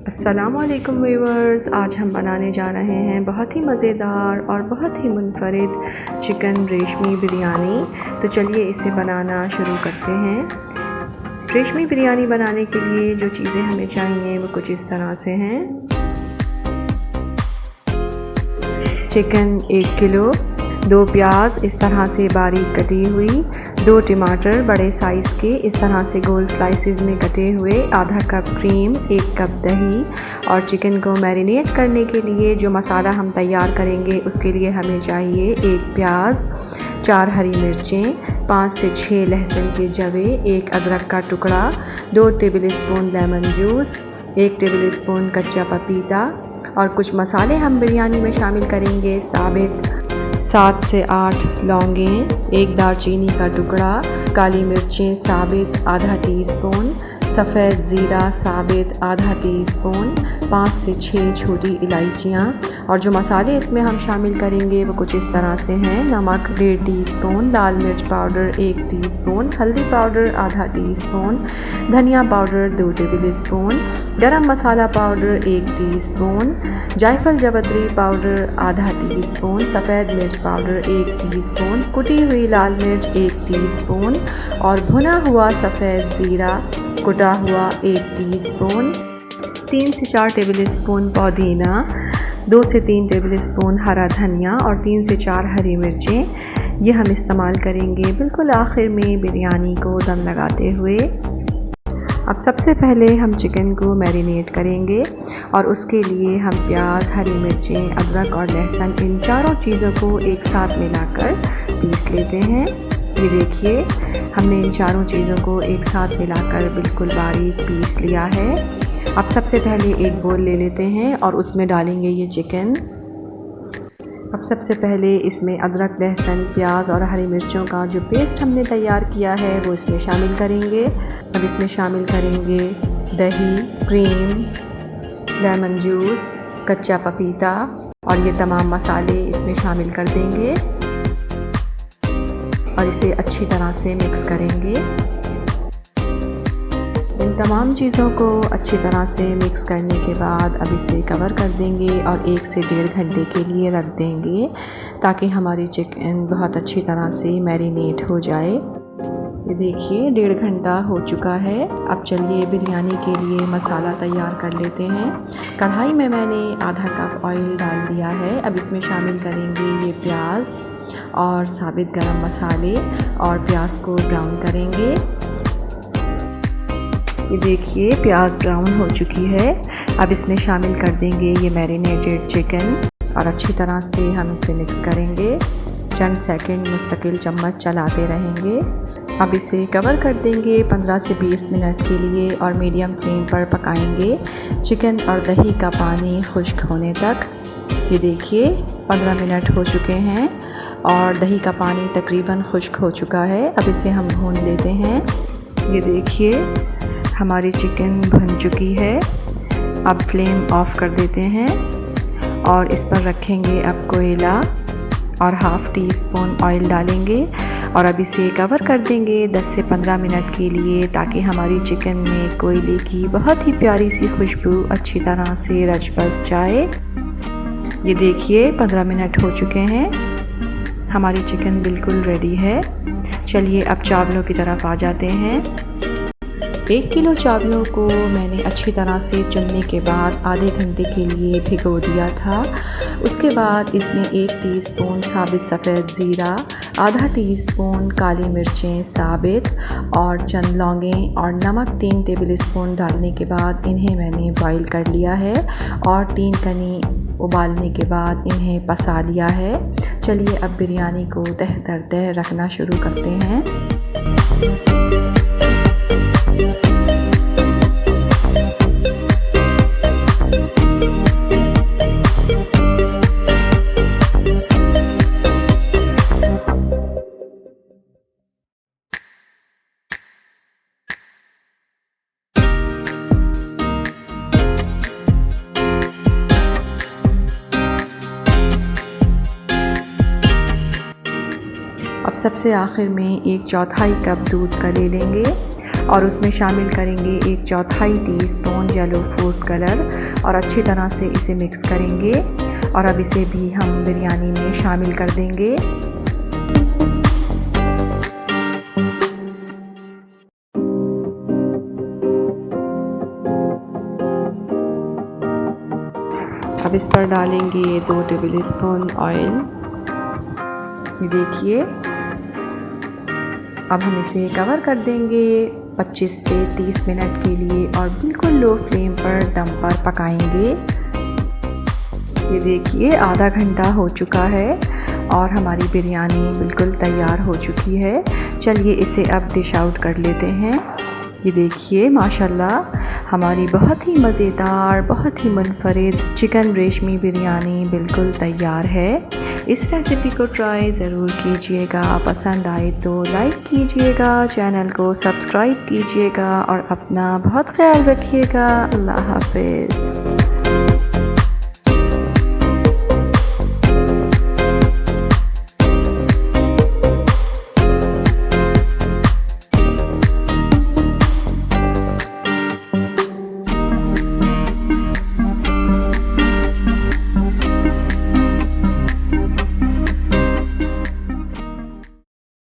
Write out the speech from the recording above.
अस्सलामुअलैकुम व्यूअर्स, आज हम बनाने जा रहे हैं बहुत ही मज़ेदार और बहुत ही मुनफरिद चिकन रेशमी बिरयानी। तो चलिए इसे बनाना शुरू करते हैं। रेशमी बिरयानी बनाने के लिए जो चीज़ें हमें चाहिए वो कुछ इस तरह से हैं। चिकन 1 किलो, 2 प्याज इस तरह से बारीक कटी हुई, 2 टमाटर बड़े साइज़ के इस तरह से गोल स्लाइसेस में कटे हुए, आधा कप क्रीम, 1 कप दही। और चिकन को मैरिनेट करने के लिए जो मसाला हम तैयार करेंगे उसके लिए हमें चाहिए 1 प्याज, 4 हरी मिर्चें, 5 से 6 लहसुन के जवे, 1 अदरक का टुकड़ा, 2 टेबलस्पून लेमन जूस, 1 टेबलस्पून कच्चा पपीता। और कुछ मसाले हम बिरयानी में शामिल करेंगे। साबित 7 से 8 लौंगें, 1 दालचीनी का टुकड़ा, काली मिर्चें साबित आधा टीस्पून, सफ़ेद ज़ीरा साबित आधा टीस्पून, 5 से 6 छोटी इलायचियाँ। और जो मसाले इसमें हम शामिल करेंगे वो कुछ इस तरह से हैं। नमक 1.5 टीस्पून, लाल मिर्च पाउडर 1 टीस्पून, हल्दी पाउडर आधा टीस्पून, धनिया पाउडर 2 टेबलस्पून, गरम मसाला पाउडर 1 टीस्पून, जायफल जावित्री पाउडर आधा टीस्पून, सफ़ेद मिर्च पाउडर 1 टीस्पून, कुटी हुई लाल मिर्च 1 टीस्पून और भुना हुआ सफ़ेद ज़ीरा कुटा हुआ 1 टीस्पून, 3 से 4 टेबलस्पून पुदीना, 2 से 3 टेबलस्पून हरा धनिया और 3 से 4 हरी मिर्चें। ये हम इस्तेमाल करेंगे बिल्कुल आखिर में बिरयानी को दम लगाते हुए। अब सबसे पहले हम चिकन को मैरिनेट करेंगे और उसके लिए हम प्याज, हरी मिर्चें, अदरक और लहसुन इन चारों चीज़ों को एक साथ मिलाकर पीस लेते हैं। ये देखिए, हमने इन चारों चीज़ों को एक साथ मिलाकर बिल्कुल बारीक पीस लिया है। अब सबसे पहले एक बोल ले लेते हैं और उसमें डालेंगे ये चिकन। अब सबसे पहले इसमें अदरक, लहसुन, प्याज और हरी मिर्चों का जो पेस्ट हमने तैयार किया है वो इसमें शामिल करेंगे। अब इसमें शामिल करेंगे दही, क्रीम, लेमन जूस, कच्चा पपीता और ये तमाम मसाले इसमें शामिल कर देंगे और इसे अच्छी तरह से मिक्स करेंगे। इन तमाम चीज़ों को अच्छी तरह से मिक्स करने के बाद अब इसे कवर कर देंगे और 1 से 1.5 घंटे के लिए रख देंगे ताकि हमारी चिकन बहुत अच्छी तरह से मैरिनेट हो जाए। ये देखिए, 1.5 घंटा हो चुका है। अब चलिए बिरयानी के लिए मसाला तैयार कर लेते हैं। कढ़ाई में मैंने आधा कप ऑयल डाल दिया है। अब इसमें शामिल करेंगे ये प्याज और साबित गरम मसाले और प्याज को ब्राउन करेंगे। ये देखिए, प्याज ब्राउन हो चुकी है। अब इसमें शामिल कर देंगे ये मैरिनेटेड चिकन और अच्छी तरह से हम इसे मिक्स करेंगे। चंद सेकंड मुस्तकिल चम्मच चलाते रहेंगे। अब इसे कवर कर देंगे 15 से 20 मिनट के लिए और मीडियम फ्लेम पर पकाएंगे चिकन और दही का पानी खुश्क होने तक। ये देखिए, 15 मिनट हो चुके हैं और दही का पानी तकरीबन खुश्क हो चुका है। अब इसे हम भून लेते हैं। ये देखिए, हमारी चिकन भुन चुकी है। अब फ्लेम ऑफ कर देते हैं और इस पर रखेंगे अब कोयला और हाफ़ टीस्पून ऑयल डालेंगे और अब इसे कवर कर देंगे 10 से 15 मिनट के लिए ताकि हमारी चिकन में कोयले की बहुत ही प्यारी सी खुशबू अच्छी तरह से रच बस जाए। ये देखिए, 15 मिनट हो चुके हैं। हमारी चिकन बिल्कुल रेडी है। चलिए अब चावलों की तरफ आ जाते हैं। 1 किलो चावलों को मैंने अच्छी तरह से चुनने के बाद आधे घंटे के लिए भिगो दिया था। उसके बाद इसमें 1 टीस्पून साबित सफ़ेद ज़ीरा, आधा टीस्पून काली मिर्चें साबित और चंद लौंगें और नमक 3 टेबलस्पून डालने के बाद इन्हें मैंने बॉईल कर लिया है और 3 कनी उबालने के बाद इन्हें पसा लिया है। चलिए अब बिरयानी को तह दर तह रखना शुरू करते हैं। अब सबसे आखिर में 1/4 कप दूध का ले लेंगे और उसमें शामिल करेंगे 1/4 टीस्पून येलो फूड कलर और अच्छी तरह से इसे मिक्स करेंगे। और अब इसे भी हम बिरयानी में शामिल कर देंगे। अब इस पर डालेंगे 2 टेबल स्पून ऑयल। ये देखिए, अब हम इसे कवर कर देंगे 25 से 30 मिनट के लिए और बिल्कुल लो फ्लेम पर दम पर पकाएंगे। ये देखिए, आधा घंटा हो चुका है और हमारी बिरयानी बिल्कुल तैयार हो चुकी है। चलिए इसे अब डिश आउट कर लेते हैं। ये देखिए, माशाल्लाह हमारी बहुत ही मज़ेदार, बहुत ही मुनफरिद चिकन रेशमी बिरयानी बिल्कुल तैयार है। इस रेसिपी को ट्राई ज़रूर कीजिएगा। पसंद आए तो लाइक कीजिएगा, चैनल को सब्सक्राइब कीजिएगा और अपना बहुत ख्याल रखिएगा। अल्लाह हाफ़िज़।